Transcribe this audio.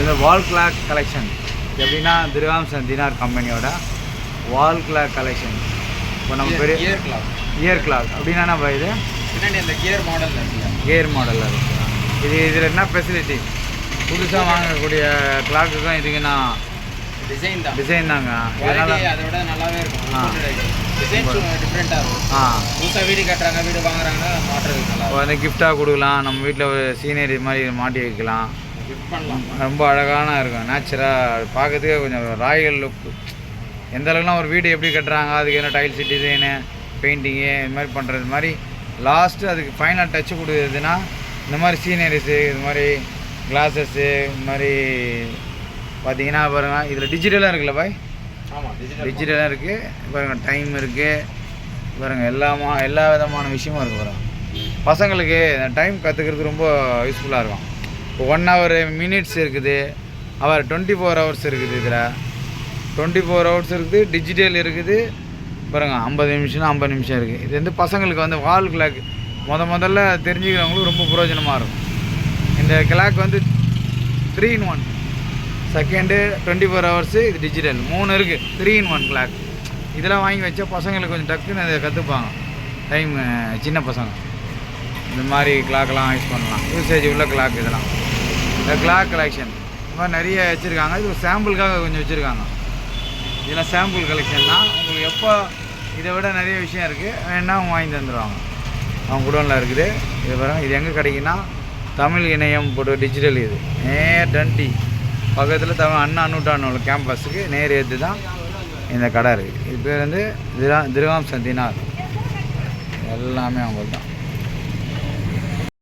இந்த wall clock collection எப்படின்னா dirhams and dinar கம்பெனியோட வால் கிளாக் கலெக்ஷன். இப்போ நம்ம பெரிய இயர் கிளாக் அப்படின்னா நம்ம இது பின்னாடி அந்த கியர் மாடலில் இருக்குது. இதில் என்ன ஃபெசிலிட்டி புதுசாக வாங்கக்கூடிய கிளாக்குக்கும் இதுக்குன்னா டிசைன் தாங்க. அதோட நல்லாவே இருக்கும். டிசைன் டிஃப்ரெண்ட்டாக இருக்கும். புதுசாக வீடு கட்டுறாங்க, வீடு வாங்குறாங்கன்னா மாட்டுறதுக்கு நல்லா வந்து கிஃப்டாக கொடுக்கலாம். நம்ம வீட்டில் ஒரு சீனரி மாதிரி மாட்டி வைக்கலாம், கிஃப்ட் பண்ணலாம். ரொம்ப அழகான இருக்கும். நேச்சுராக பார்க்கறதுக்கே கொஞ்சம் ராயல் லுக். எந்த அளவுக்குலாம் ஒரு வீடு எப்படி கட்டுறாங்க, அதுக்கு என்ன டைல்ஸு டிசைனு பெயிண்டிங்கு இது மாதிரி பண்ணுறது மாதிரி லாஸ்ட்டு அதுக்கு ஃபைனல் டச்சு கொடுக்குறதுன்னா இந்த மாதிரி சீனரிஸு, இது மாதிரி கிளாஸஸ்ஸு, இது மாதிரி பார்த்தீங்கன்னா பாருங்கள். இதில் டிஜிட்டலாக இருக்குல்ல பாய்? ஆமாம், டிஜிட்டலாக இருக்குது பாருங்கள். டைம் இருக்குது பாருங்கள். எல்லா விதமான விஷயமும் இருக்குது பாருங்கள். பசங்களுக்கு டைம் கற்றுக்கிறது ரொம்ப யூஸ்ஃபுல்லாக இருக்கும். இப்போ 1 hour மினிட்ஸ் இருக்குது, அவர் 24 hours இருக்குது. இதில் 24 hours இருக்குது, டிஜிட்டல் இருக்குது பாருங்கள். 50 நிமிஷம்னா 50 நிமிஷம் இருக்குது. இது வந்து பசங்களுக்கு வந்து வால் கிளாக் முதல்ல தெரிஞ்சுக்கிறவங்களுக்கு ரொம்ப பிரயோஜனமாக இருக்கும். இந்த கிளாக் வந்து 3 in 1. செகண்டு 24 hours, இது டிஜிட்டல் 3 இருக்குது. 3 in 1 கிளாக். இதெல்லாம் வாங்கி வச்சா பசங்களுக்கு கொஞ்சம் டக்குன்னு அதை கற்றுப்பாங்க. டைம் சின்ன பசங்க இந்த மாதிரி கிளாக்லாம் யூஸ் பண்ணலாம். யூசேஜ் உள்ள கிளாக் இதெல்லாம். இந்த கிளாக் கலெக்ஷன் இந்த மாதிரி நிறைய வச்சுருக்காங்க. இது ஒரு சாம்பிளுக்காக கொஞ்சம் வச்சுருக்காங்க. இதெல்லாம் சாம்பிள் கலெக்ஷன் தான். உங்களுக்கு எப்போ இதை விட நிறைய விஷயம் இருக்குது வேணா அவங்க வாங்கி தந்துடுவாங்க. அவங்க குடோனில் இருக்குது. இது பாருங்கள். இது எங்கே கிடைக்குன்னா தமிழ் இணையம் போட்டு டிஜிட்டல். இது நேர் டன்டி பக்கத்தில் அண்ணா நூற்றாண்டு கேம்பஸுக்கு நேர் ஏற்று தான் இந்த கடை இருக்குது. இது பேர் வந்து திர்ஹாம்ஸ் அண்ட் தினார். எல்லாமே அவங்களுக்கு தான்.